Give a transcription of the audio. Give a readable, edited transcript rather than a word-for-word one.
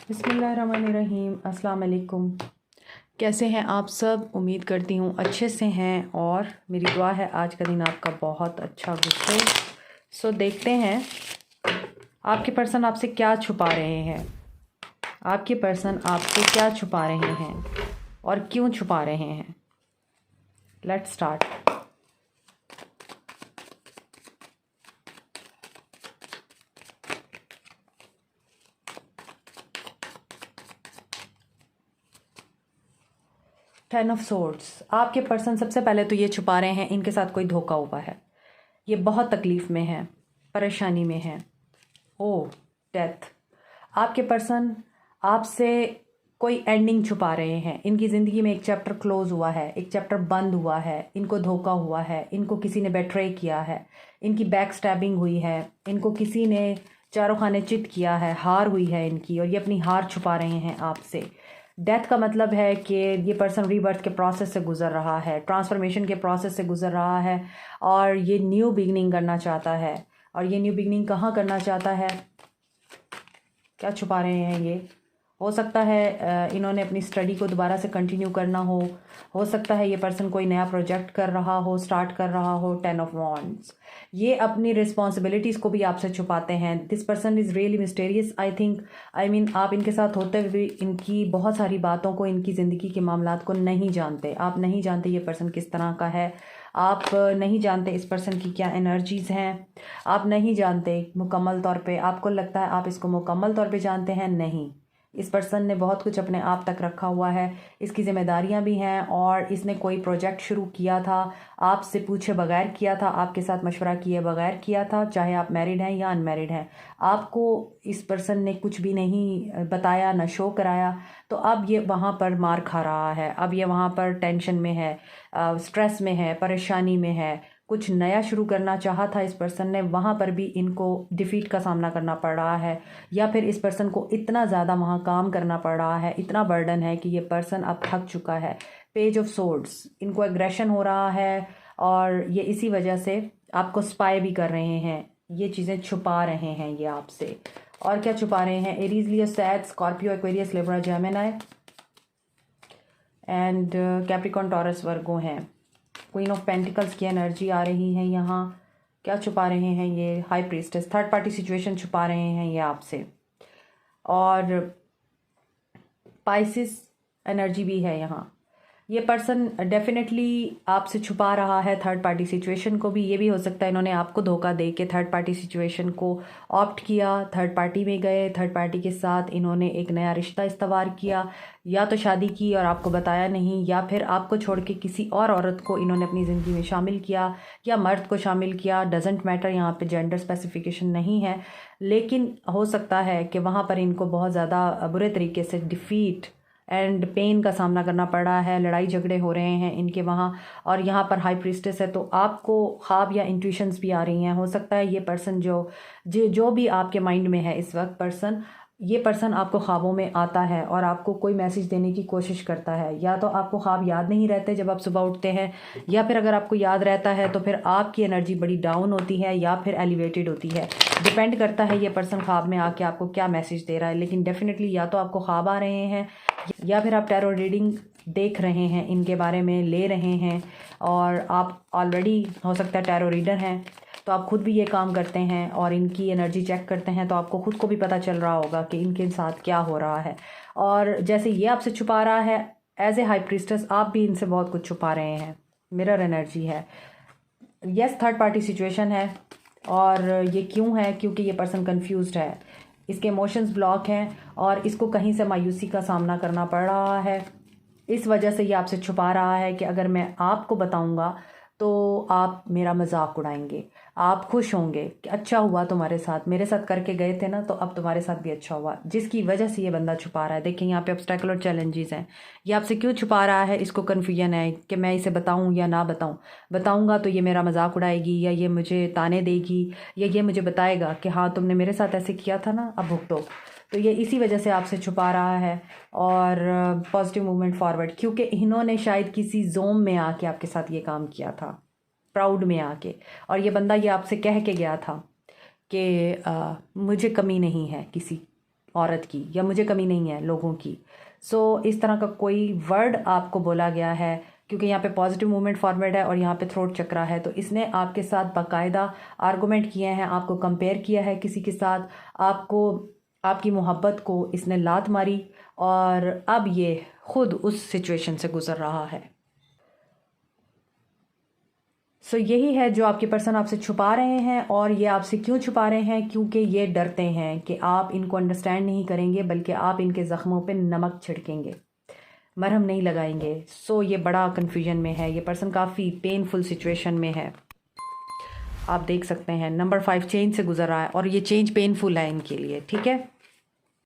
बिस्मिल्लाहिर्रहमानिर्रहीम। अस्सलाम वालेकुम। कैसे हैं आप सब? उम्मीद करती हूँ अच्छे से हैं और मेरी दुआ है आज का दिन आपका बहुत अच्छा गुजरे। देखते हैं आपके पर्सन आपसे क्या छुपा रहे हैं। आपके पर्सन आपसे क्या छुपा रहे हैं और क्यों छुपा रहे हैं। Let's start. Ten of swords. आपके पर्सन सबसे पहले तो ये छुपा रहे हैं इनके साथ कोई धोखा हुआ है। ये बहुत तकलीफ़ में है, परेशानी में है। ओह, डेथ। आपके पर्सन आपसे कोई एंडिंग छुपा रहे हैं। इनकी ज़िंदगी में एक चैप्टर क्लोज़ हुआ है, एक चैप्टर बंद हुआ है। इनको धोखा हुआ है, इनको किसी ने बेट्रे किया है, इनकी बैक स्टैबिंग हुई है, इनको किसी ने चारों खाने चित किया है, हार हुई है इनकी और ये अपनी हार छुपा रहे हैं आपसे। डेथ का मतलब है कि ये पर्सन रीबर्थ के प्रोसेस से गुज़र रहा है, ट्रांसफॉर्मेशन के प्रोसेस से गुज़र रहा है और ये न्यू बिगनिंग करना चाहता है। और ये न्यू बिगनिंग कहाँ करना चाहता है? क्या छुपा रहे हैं ये? हो सकता है इन्होंने अपनी स्टडी को दोबारा से कंटिन्यू करना हो सकता है ये पर्सन कोई नया प्रोजेक्ट कर रहा हो, स्टार्ट कर रहा हो। 10 ऑफ वॉन्ड्स। ये अपनी रिस्पॉन्सिबिलिटीज़ को भी आपसे छुपाते हैं। This person is really mysterious. I mean आप इनके साथ होते हुए इनकी बहुत सारी बातों को, इनकी ज़िंदगी के मामलात को नहीं जानते। आप नहीं जानते ये पर्सन किस तरह का है। आप नहीं जानते इस पर्सन की क्या एनर्जीज़ हैं। आप नहीं जानते मुकम्मल तौर पे। आपको लगता है आप इसको मुकम्मल तौर पे जानते हैं। नहीं, इस पर्सन ने बहुत कुछ अपने आप तक रखा हुआ है। इसकी ज़िम्मेदारियां भी हैं और इसने कोई प्रोजेक्ट शुरू किया था, आपसे पूछे बगैर किया था, आपके साथ मशवरा किए बगैर किया था, चाहे आप मैरिड हैं या अनमैरिड हैं। आपको इस पर्सन ने कुछ भी नहीं बताया, ना शो कराया। तो अब ये वहाँ पर मार खा रहा है। अब ये वहाँ पर टेंशन में है, स्ट्रेस में है, परेशानी में है। कुछ नया शुरू करना चाहा था इस पर्सन ने, वहाँ पर भी इनको डिफ़ीट का सामना करना पड़ रहा है। या फिर इस पर्सन को इतना ज़्यादा वहाँ काम करना पड़ रहा है, इतना बर्डन है कि ये पर्सन अब थक चुका है। Page of swords. इनको एग्रेशन हो रहा है और ये इसी वजह से आपको स्पाई भी कर रहे हैं। ये चीज़ें छुपा रहे हैं ये आपसे। और क्या छुपा रहे हैं? Aries, Leo, Sag, Scorpio, Aquarius, Libra, Gemini and Capricorn, Taurus, Virgo हैं। क्वीन ऑफ पेंटिकल्स की एनर्जी आ रही है यहाँ। क्या छुपा रहे हैं ये? High priestess. Third party situation छुपा रहे हैं ये आपसे। और पाइसिस एनर्जी भी है यहाँ। ये पर्सन डेफिनेटली आपसे छुपा रहा है थर्ड पार्टी सिचुएशन को भी। ये भी हो सकता है इन्होंने आपको धोखा दे के थर्ड पार्टी सिचुएशन को ऑप्ट किया, थर्ड पार्टी में गए, थर्ड पार्टी के साथ इन्होंने एक नया रिश्ता इस्तवार किया, या तो शादी की और आपको बताया नहीं, या फिर आपको छोड़ के किसी और औरत को इन्होंने अपनी ज़िंदगी में शामिल किया या मर्द को शामिल किया। डजेंट मैटर, यहाँ पे जेंडर स्पेसिफिकेशन नहीं है। लेकिन हो सकता है कि वहाँ पर इनको बहुत ज़्यादा बुरे तरीके से डिफ़ीट एंड पेन का सामना करना पड़ रहा है। लड़ाई झगड़े हो रहे हैं इनके वहाँ। और यहाँ पर हाई प्रीस्टेस है, तो आपको ख्वाब या इंट्यूशंस भी आ रही हैं। हो सकता है ये पर्सन जो भी आपके माइंड में है इस वक्त पर्सन, ये पर्सन आपको ख्वाबों में आता है और आपको कोई मैसेज देने की कोशिश करता है। या तो आपको ख्वाब याद नहीं रहते जब आप सुबह उठते हैं, या फिर अगर आपको याद रहता है तो फिर आपकी एनर्जी बड़ी डाउन होती है या फिर एलिवेटेड होती है। डिपेंड करता है ये पर्सन ख्वाब में आके आपको क्या मैसेज दे रहा है। लेकिन डेफिनेटली या तो आपको ख्वाब आ रहे हैं या फिर आप टैरो रीडिंग देख रहे हैं, इनके बारे में ले रहे हैं और आप ऑलरेडी हो सकता है टैरो रीडर हैं, तो आप खुद भी ये काम करते हैं और इनकी एनर्जी चेक करते हैं, तो आपको खुद को भी पता चल रहा होगा कि इनके साथ क्या हो रहा है। और जैसे ये आपसे छुपा रहा है एज ए हाई प्रीस्टेस, आप भी इनसे बहुत कुछ छुपा रहे हैं। मिरर एनर्जी है। यस, थर्ड पार्टी सिचुएशन है। और ये क्यों है? क्योंकि ये पर्सन कंफ्यूज्ड है, इसके इमोशंस ब्लॉक हैं और इसको कहीं से मायूसी का सामना करना पड़ रहा है। इस वजह से ये आपसे छुपा रहा है कि अगर मैं आपको बताऊंगा तो आप मेरा मजाक उड़ाएंगे, आप खुश होंगे कि अच्छा हुआ तुम्हारे साथ, मेरे साथ करके गए थे ना, तो अब तुम्हारे साथ भी अच्छा हुआ। जिसकी वजह से ये बंदा छुपा रहा है। देखिए यहाँ पे ऑब्स्टेकल और चैलेंजेस हैं। ये आपसे क्यों छुपा रहा है? इसको कन्फ्यूजन है कि मैं इसे बताऊं या ना बताऊं। बताऊंगा तो ये मेरा मजाक उड़ाएगी, या ये मुझे ताने देगी, या ये मुझे बताएगा कि हाँ तुमने मेरे साथ ऐसे किया था ना, अब भुगतो। तो ये इसी वजह से आपसे छुपा रहा है। और पॉजिटिव मूवमेंट फॉरवर्ड, क्योंकि इन्होंने शायद किसी जोम में आके आपके साथ ये काम किया था, प्राउड में आके। और ये बंदा ये आपसे कह के गया था कि मुझे कमी नहीं है किसी औरत की, या मुझे कमी नहीं है लोगों की। सो इस तरह का कोई वर्ड आपको बोला गया है, क्योंकि यहाँ पे पॉजिटिव मूवमेंट फॉरवर्ड है और यहाँ पे थ्रोट चक्रा है, तो इसने आपके साथ बाकायदा आर्गूमेंट किए हैं, आपको कंपेयर किया है किसी के साथ, आपको आपकी मोहब्बत को इसने लात मारी और अब ये खुद उस सिचुएशन से गुजर रहा है। सो यही है जो आपके पर्सन आपसे छुपा रहे हैं, और ये आपसे क्यों छुपा रहे हैं, क्योंकि ये डरते हैं कि आप इनको अंडरस्टैंड नहीं करेंगे, बल्कि आप इनके ज़ख्मों पे नमक छिड़केंगे, मरहम नहीं लगाएंगे। सो ये बड़ा कन्फ्यूजन में है, ये पर्सन काफ़ी पेनफुल सिचुएशन में है। आप देख सकते हैं नंबर 5 चेंज से गुजर रहा है और ये चेंज पेनफुल है इनके लिए, ठीक है।